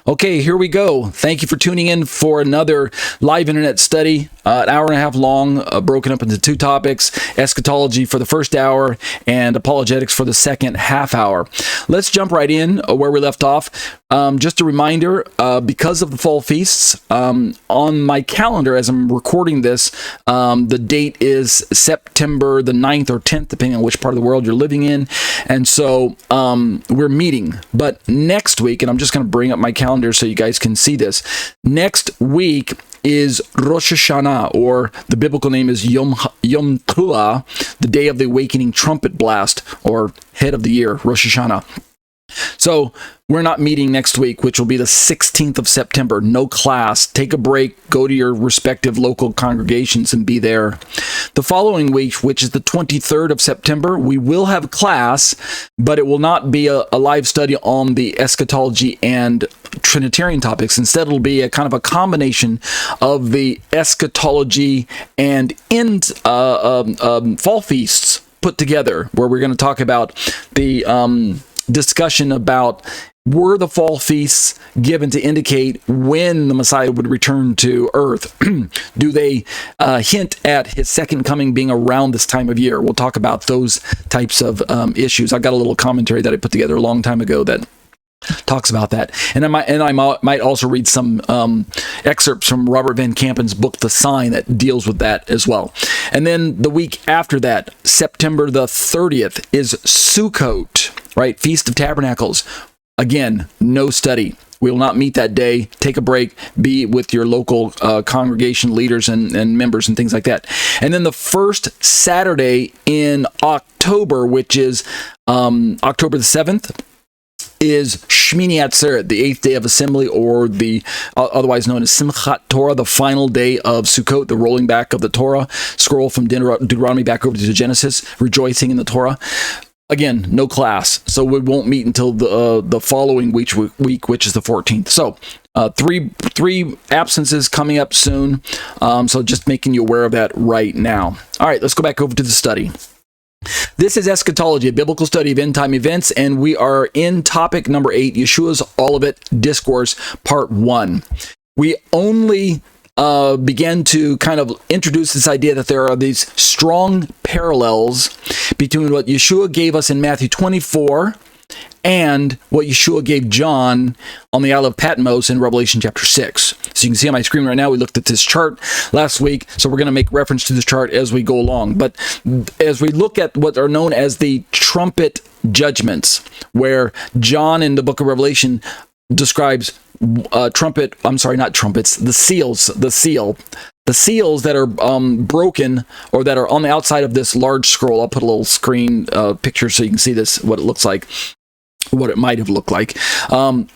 Okay, here we go. Thank you for tuning in for another live internet study, an hour and a half long, broken up into two topics, eschatology for the first hour and apologetics for the second half hour. Let's jump right in where we left off. Just a reminder, because of the fall feasts, on my calendar as I'm recording this, the date is September the 9th or 10th, depending on which part of the world you're living in. And so we're meeting. But next week, and I'm just going to bring up my calendar so you guys can see this. Next week is Rosh Hashanah, or the biblical name is Yom Teruah, the day of the awakening trumpet blast, or head of the year, Rosh Hashanah. So we're not meeting next week, which will be the 16th of September. No class. Take a break. Go to your respective local congregations and be there. The following week, which is the 23rd of September, we will have class, but it will not be a live study on the eschatology and Trinitarian topics. Instead, it'll be a kind of a combination of the eschatology and fall feasts put together, where we're going to talk about the discussion about, were the fall feasts given to indicate when the Messiah would return to earth? Do they hint at his second coming being around this time of year? We'll talk about those types of issues. I've got a little commentary that I put together a long time ago that talks about that. And I might also read some excerpts from Robert Van Kampen's book, The Sign, that deals with that as well. And then the week after that, September the 30th, is Sukkot, right? Feast of Tabernacles. Again, no study. We will not meet that day. Take a break. Be with your local congregation leaders and members and things like that. And then the first Saturday in October, which is October the 7th, is Shmini Atzeret, the 8th day of assembly, or the otherwise known as Simchat Torah, the final day of Sukkot, the rolling back of the Torah scroll from Deuteronomy back over to Genesis, rejoicing in the Torah. Again, no class, so we won't meet until the following week, which is the 14th. So three absences coming up soon. So just making you aware of that right now. All right, let's go back over to the study. This is Eschatology, a biblical study of end-time events, and we are in topic number 8, Yeshua's Olivet Discourse, part 1. We only began to kind of introduce this idea that there are these strong parallels between what Yeshua gave us in Matthew 24 and what Yeshua gave John on the Isle of Patmos in Revelation chapter 6. So you can see on my screen right now, we looked at this chart last week, so we're going to make reference to this chart as we go along. But as we look at what are known as the trumpet judgments, where John in the book of Revelation describes the seals that are broken or that are on the outside of this large scroll. I'll put a little screen picture so you can see this, what it looks like, what it might have looked like.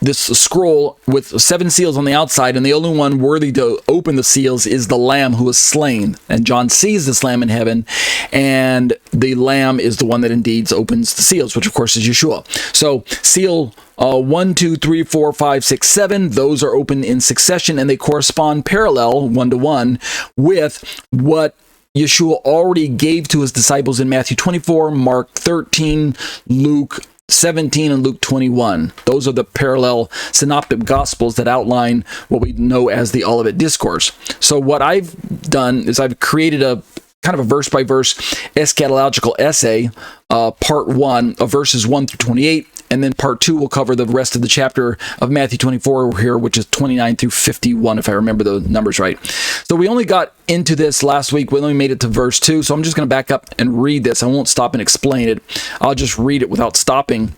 This scroll with 7 seals on the outside, and the only one worthy to open the seals is the Lamb who was slain. And John sees this Lamb in heaven, and the Lamb is the one that indeed opens the seals, which of course is Yeshua. So seal 1, 2, 3, 4, 5, 6, 7, those are open in succession, and they correspond parallel, 1-to-1, with what Yeshua already gave to his disciples in Matthew 24, Mark 13, Luke 17, and Luke 21. Those are the parallel synoptic gospels that outline what we know as the Olivet Discourse. So what I've done is I've created a kind of a verse-by-verse eschatological essay, part 1 of verses 1 through 28, and then part 2 will cover the rest of the chapter of Matthew 24 here, which is 29 through 51, if I remember the numbers right. So we only got into this last week. We only made it to verse 2, so I'm just going to back up and read this. I won't stop and explain it. I'll just read it without stopping,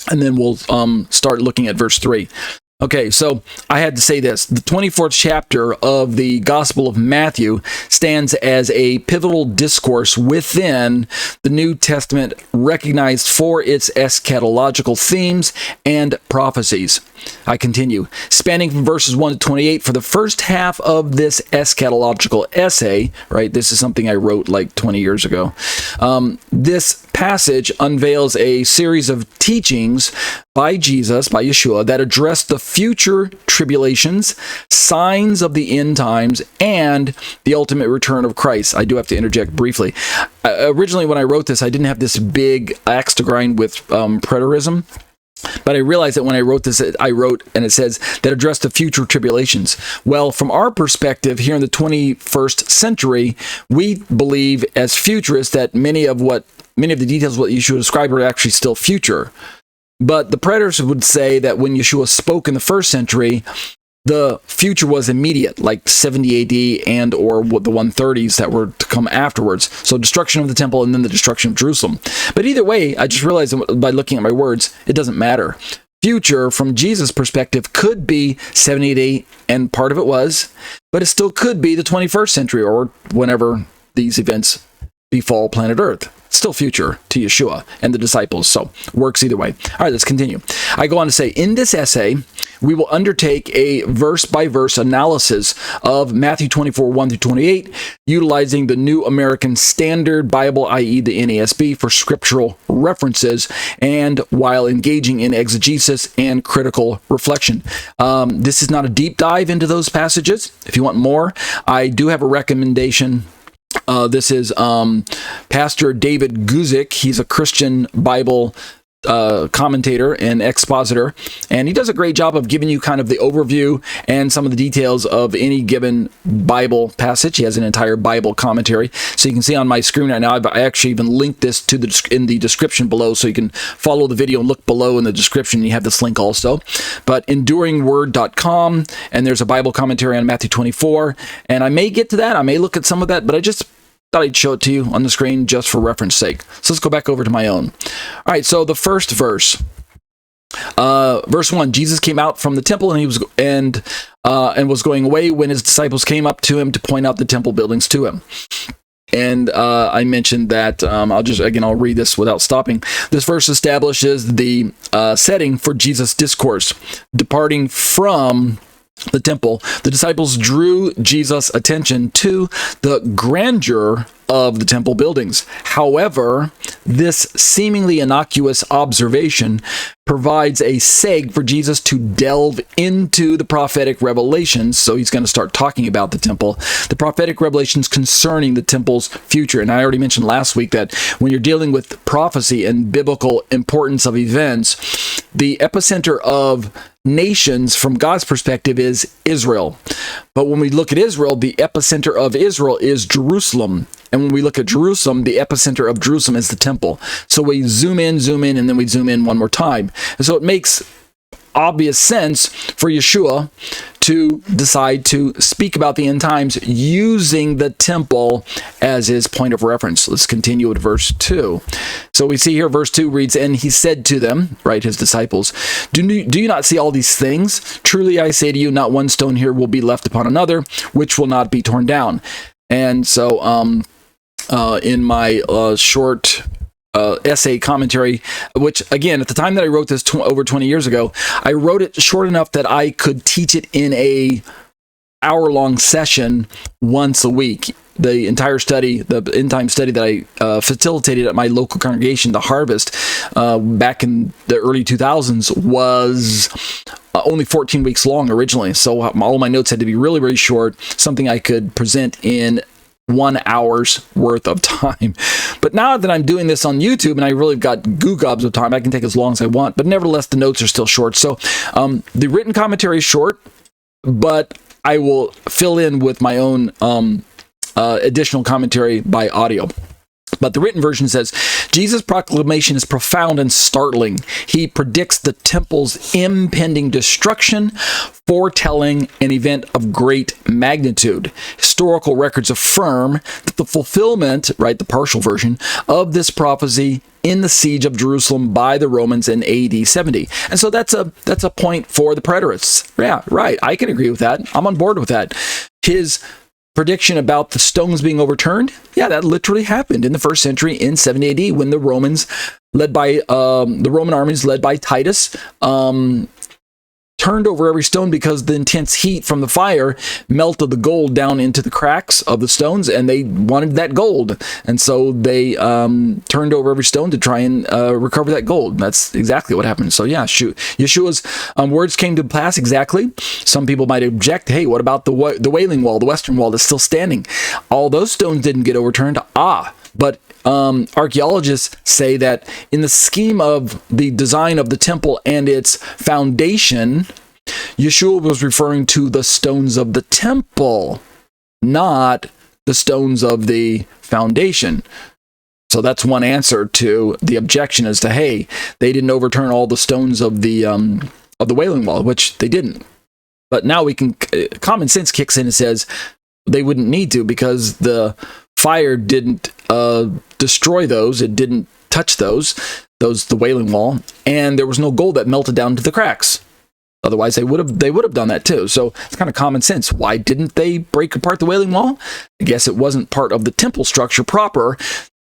and then we'll start looking at verse 3. Okay, so I had to say this. The 24th chapter of the Gospel of Matthew stands as a pivotal discourse within the New Testament, recognized for its eschatological themes and prophecies. I continue. Spanning from verses 1 to 28, for the first half of this eschatological essay, right? This is something I wrote like 20 years ago. This passage unveils a series of teachings by Jesus, by Yeshua, that address the future tribulations, signs of the end times, and the ultimate return of Christ. I do have to interject briefly. Originally, when I wrote this, I didn't have this big axe to grind with preterism. But I realized that when I wrote this, I wrote, and it says, that address the future tribulations. Well, from our perspective here in the 21st century, we believe as futurists that many of the details of what Yeshua described are actually still future. But the preterists would say that when Yeshua spoke in the first century, the future was immediate, like 70 AD and or the 130s that were to come afterwards. So destruction of the temple and then the destruction of Jerusalem. But either way, I just realized by looking at my words, it doesn't matter. Future, from Jesus' perspective, could be 70 AD, and part of it was, but it still could be the 21st century or whenever these events befall planet Earth. Still future to Yeshua and the disciples, so works either way. All right, let's continue. I go on to say, in this essay, we will undertake a verse-by-verse analysis of Matthew 24, 1 through 28, utilizing the New American Standard Bible, i.e. the NASB, for scriptural references, and while engaging in exegesis and critical reflection. This is not a deep dive into those passages. If you want more, I do have a recommendation. This is Pastor David Guzik. He's a Christian Bible commentator and expositor, and he does a great job of giving you kind of the overview and some of the details of any given Bible passage. He has an entire Bible commentary, so you can see on my screen right now. I actually even linked this to in the description below, so you can follow the video and look below in the description. You have this link also. But enduringword.com, and there's a Bible commentary on Matthew 24, and I may get to that. I may look at some of that, but I just thought I'd show it to you on the screen just for reference sake. So let's go back over to my own. All right, so the first verse. Verse 1, Jesus came out from the temple and was going away when his disciples came up to him to point out the temple buildings to him. And I mentioned that, I'll read this without stopping. This verse establishes the setting for Jesus' discourse. Departing from the temple, the disciples drew Jesus' attention to the grandeur of the temple buildings. However, this seemingly innocuous observation provides a seg for Jesus to delve into the prophetic revelations. So he's going to start talking about the temple, the prophetic revelations concerning the temple's future. And I already mentioned last week that when you're dealing with prophecy and biblical importance of events, the epicenter of nations from God's perspective is Israel. But when we look at Israel, the epicenter of Israel is Jerusalem. And when we look at Jerusalem, the epicenter of Jerusalem is the temple. So we zoom in, and then we zoom in one more time. And so it makes obvious sense for Yeshua to decide to speak about the end times using the temple as his point of reference. Let's continue with verse 2. So we see here, verse 2 reads, and he said to them, right, his disciples, do you not see all these things? Truly I say to you, not one stone here will be left upon another, which will not be torn down. And so in my short essay commentary, which again, at the time that I wrote this over 20 years ago, I wrote it short enough that I could teach it in a hour-long session once a week. The entire study, the end-time study that I facilitated at my local congregation, the Harvest, back in the early 2000s, was only 14 weeks long originally. So all my notes had to be really, really short, something I could present in 1 hour's worth of time. But now that I'm doing this on YouTube and I really got goo gobs of time, I can take as long as I want, but nevertheless the notes are still short. So the written commentary is short, but I will fill in with my own additional commentary by audio. But the written version says, Jesus' proclamation is profound and startling. He predicts the temple's impending destruction, foretelling an event of great magnitude. Historical records affirm that the fulfillment, right, the partial version, of this prophecy in the siege of Jerusalem by the Romans in AD 70. And so that's a point for the preterists. Yeah, right, I can agree with that. I'm on board with that. His prediction about the stones being overturned, yeah, that literally happened in the first century in 70 AD when the Romans, led by the Roman armies led by Titus, turned over every stone because the intense heat from the fire melted the gold down into the cracks of the stones, and they wanted that gold. And so they turned over every stone to try and recover that gold. That's exactly what happened. So yeah, Yeshua's words came to pass exactly. Some people might object, hey, what about the Wailing Wall, the Western Wall that's still standing? All those stones didn't get overturned. But archaeologists say that in the scheme of the design of the temple and its foundation, Yeshua was referring to the stones of the temple, not the stones of the foundation. So that's one answer to the objection as to, hey, they didn't overturn all the stones of the Wailing Wall, which they didn't. But now common sense kicks in and says they wouldn't need to, because the fire didn't destroy those. It didn't touch the Wailing Wall, and there was no gold that melted down to the cracks. Otherwise, they would have done that too. So it's kind of common sense. Why didn't they break apart the Wailing Wall? I guess it wasn't part of the temple structure proper,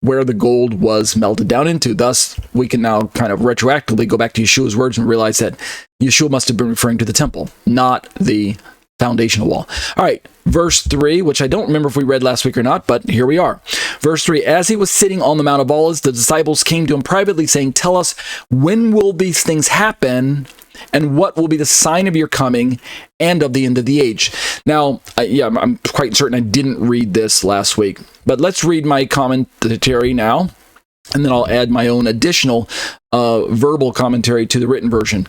where the gold was melted down into. Thus, we can now kind of retroactively go back to Yeshua's words and realize that Yeshua must have been referring to the temple, not the foundational wall. All right, verse 3, which I don't remember if we read last week or not, but here we are. Verse 3, as he was sitting on the Mount of Olives, the disciples came to him privately, saying, tell us, when will these things happen? And what will be the sign of your coming and of the end of the age? Now, I'm quite certain I didn't read this last week, but let's read my commentary now, and then I'll add my own additional verbal commentary to the written version.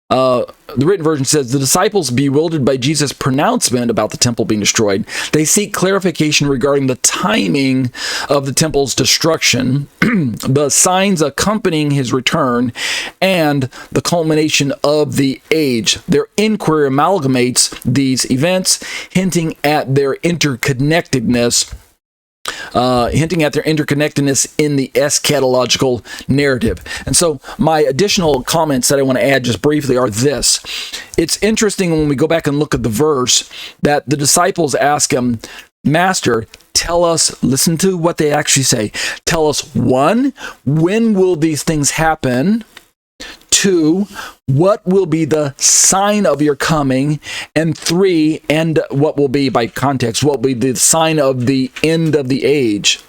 The written version says, the disciples, bewildered by Jesus' pronouncement about the temple being destroyed, they seek clarification regarding the timing of the temple's destruction, the signs accompanying his return, and the culmination of the age. Their inquiry amalgamates these events, hinting at their interconnectedness in the eschatological narrative. And so my additional comments that I want to add just briefly are this. It's interesting when we go back and look at the verse that the disciples ask him, Master, tell us, listen to what they actually say. Tell us, 1, when will these things happen? 2, what will be the sign of your coming? And 3, and what will be, by context, what will be the sign of the end of the age?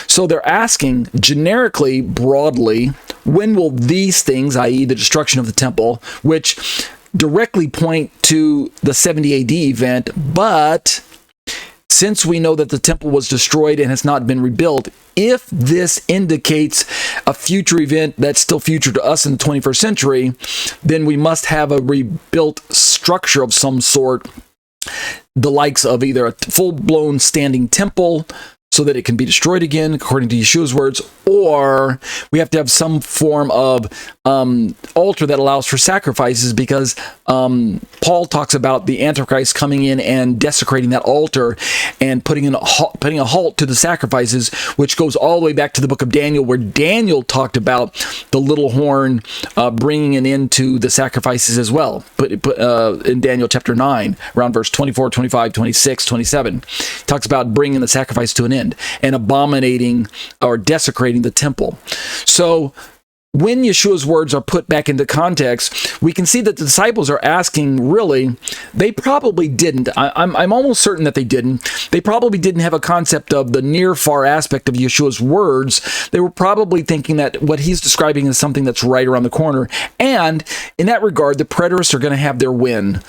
So they're asking generically, broadly, when will these things, i.e. the destruction of the temple, which directly point to the 70 AD event, but since we know that the temple was destroyed and has not been rebuilt, if this indicates a future event that's still future to us in the 21st century, then we must have a rebuilt structure of some sort, the likes of either a full-blown standing temple so that it can be destroyed again, according to Yeshua's words, or we have to have some form of altar that allows for sacrifices, because Paul talks about the Antichrist coming in and desecrating that altar and putting a halt to the sacrifices, which goes all the way back to the book of Daniel, where Daniel talked about the little horn bringing an end to the sacrifices as well. In Daniel chapter 9, around verse 24, 25, 26, 27, talks about bringing the sacrifice to an end and abominating or desecrating the temple. So when Yeshua's words are put back into context, we can see that the disciples are asking, really, they probably didn't. I'm almost certain that they didn't. They probably didn't have a concept of the near-far aspect of Yeshua's words. They were probably thinking that what he's describing is something that's right around the corner. And in that regard, the preterists are going to have their win,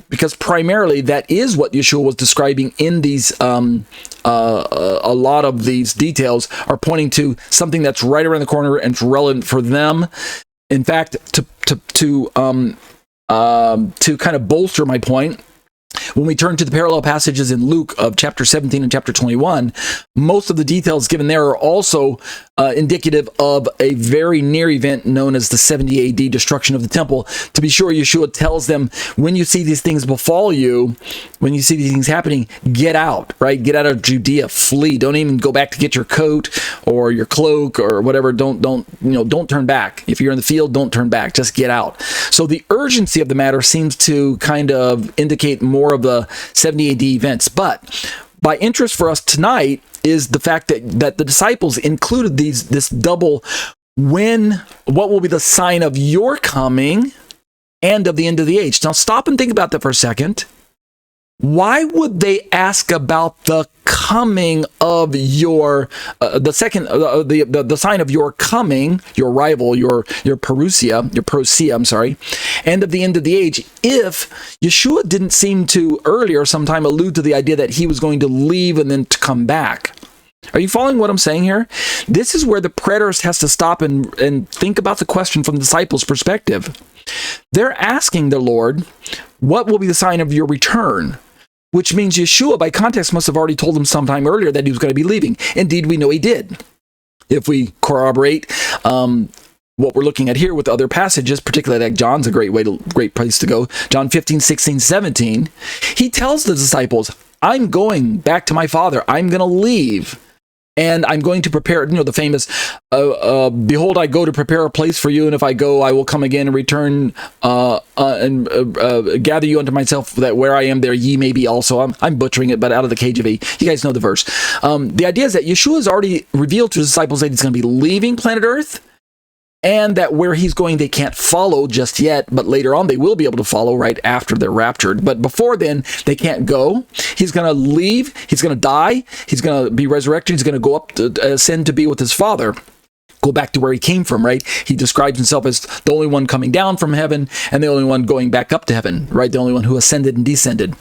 because primarily that is what Yeshua was describing in these a lot of these details are pointing to something that's right around the corner and it's relevant for them. In fact, to kind of bolster my point, when we turn to the parallel passages in Luke of chapter 17 and chapter 21, most of the details given there are also indicative of a very near event known as the 70 AD destruction of the temple. To be sure, Yeshua tells them, when you see these things befall you, when you see these things happening, get out, right? Get out of Judea, flee. Don't even go back to get your coat or your cloak or whatever. Don't turn back. If you're in the field, don't turn back. Just get out. So the urgency of the matter seems to kind of indicate more of the 70 AD events. But by interest for us tonight is the fact that the disciples included this double, what will be the sign of your coming and of the end of the age. Now stop and think about that for a second. Why would they ask about the coming of your the sign of your coming, your arrival, your parousia, and of the end of the age, if Yeshua didn't seem to earlier sometime allude to the idea that he was going to leave and then to come back? Are you following what I'm saying here? This is where the preterist has to stop and think about the question from the disciples' perspective. They're asking the Lord, what will be the sign of your return? Which means Yeshua, by context, must have already told them sometime earlier that he was going to be leaving. Indeed, we know he did. If we corroborate what we're looking at here with other passages, particularly like John's a great place to go. John 15, 16, 17. He tells the disciples, I'm going back to my Father. I'm going to leave. And I'm going to prepare, the famous, behold, I go to prepare a place for you, and if I go, I will come again and return and gather you unto myself, that where I am, there ye may be also. I'm butchering it, but out of the KJV. You guys know the verse. The idea is that Yeshua has already revealed to his disciples that he's going to be leaving planet Earth, and that where he's going, they can't follow just yet, but later on they will be able to follow right after they're raptured. But before then, they can't go. He's going to leave. He's going to die. He's going to be resurrected. He's going to go up to ascend to be with his Father. Go back to where he came from, right? He describes himself as the only one coming down from heaven and the only one going back up to heaven, right? The only one who ascended and descended.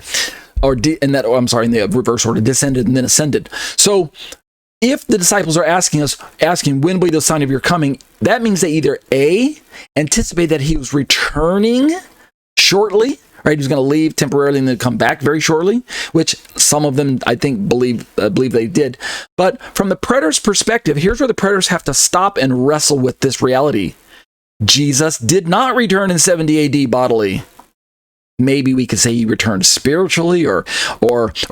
In the reverse order, descended and then ascended. So, if the disciples are asking when will be the sign of your coming, that means they either A, anticipate that he was returning shortly, right? He was going to leave temporarily and then come back very shortly, which some of them, I think, believe they did. But from the preterist perspective, here's where the preterists have to stop and wrestle with this reality. Jesus did not return in 70 AD bodily. Maybe we could say he returned spiritually or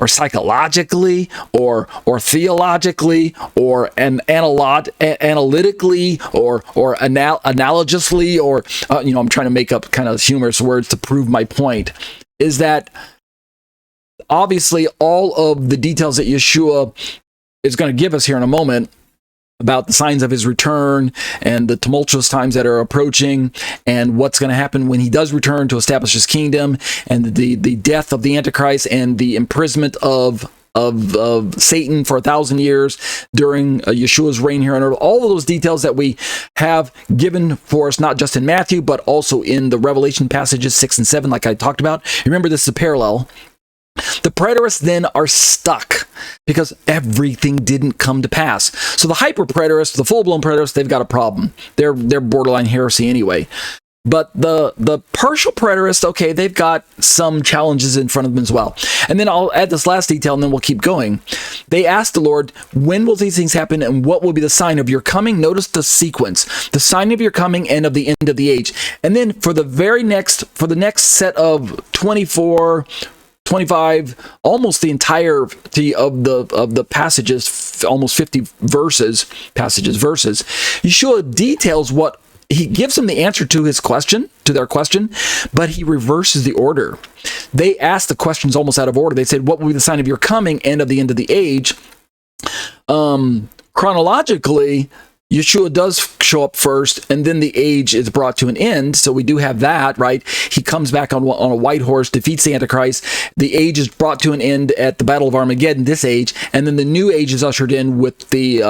psychologically or theologically or analytically or analogously or I'm trying to make up kind of humorous words to prove my point, is that obviously all of the details that Yeshua is going to give us here in a moment about the signs of his return and the tumultuous times that are approaching and what's going to happen when he does return to establish his kingdom and the death of the Antichrist and the imprisonment of Satan for 1,000 years during Yeshua's reign here on earth. All of those details that we have given for us, not just in Matthew, but also in the Revelation passages 6 and 7, like I talked about. Remember, this is a parallel. The preterists then are stuck because everything didn't come to pass. So the hyper-preterists, the full-blown preterists, they've got a problem. They're borderline heresy anyway. But the partial preterists, okay, they've got some challenges in front of them as well. And then I'll add this last detail and then we'll keep going. They asked the Lord, when will these things happen and what will be the sign of your coming? Notice the sequence. The sign of your coming and of the end of the age. And then for the next set of 24, 25, almost the entirety of the passages, almost 50 verses, Yeshua details what he gives them the answer to their question, but he reverses the order. They asked the questions almost out of order. They said, what will be the sign of your coming and of the end of the age? Chronologically, Yeshua does show up first, and then the age is brought to an end. So we do have that, right? He comes back on a white horse, defeats the Antichrist. The age is brought to an end at the Battle of Armageddon, this age, and then the new age is ushered in with the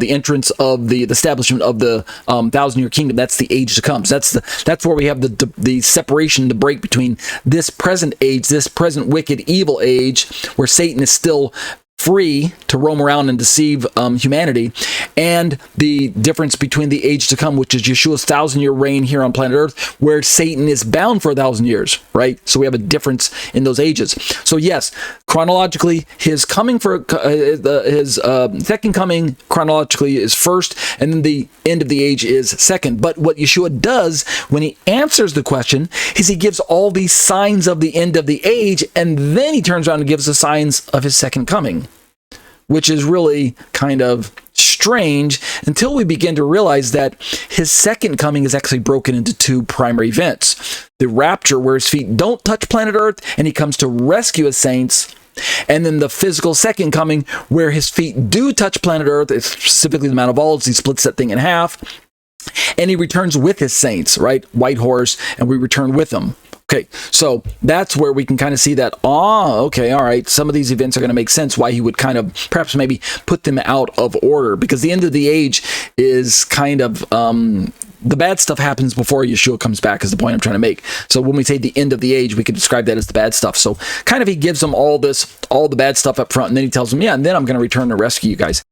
entrance of the establishment of the 1,000-year kingdom. That's the age to come. So that's where we have the separation, the break between this present age, this present wicked, evil age, where Satan is still free to roam around and deceive humanity, and the difference between the age to come, which is Yeshua's 1,000-year reign here on planet Earth, where Satan is bound for 1,000 years, right? So we have a difference in those ages. So yes, chronologically, his coming for his second coming chronologically is first, and then the end of the age is second. But what Yeshua does when he answers the question is he gives all these signs of the end of the age, and then he turns around and gives the signs of his second coming, which is really kind of strange until we begin to realize that his second coming is actually broken into two primary events. The rapture, where his feet don't touch planet Earth and he comes to rescue his saints, and then the physical second coming, where his feet do touch planet Earth, specifically the Mount of Olives. He splits that thing in half, and he returns with his saints, right? White horse, and we return with them. Okay, so that's where we can kind of see that, okay, all right, some of these events are going to make sense why he would kind of perhaps maybe put them out of order, because the end of the age is kind of, the bad stuff happens before Yeshua comes back, is the point I'm trying to make. So when we say the end of the age, we could describe that as the bad stuff. So kind of he gives them all the bad stuff up front, and then he tells them, yeah, and then I'm going to return to rescue you guys.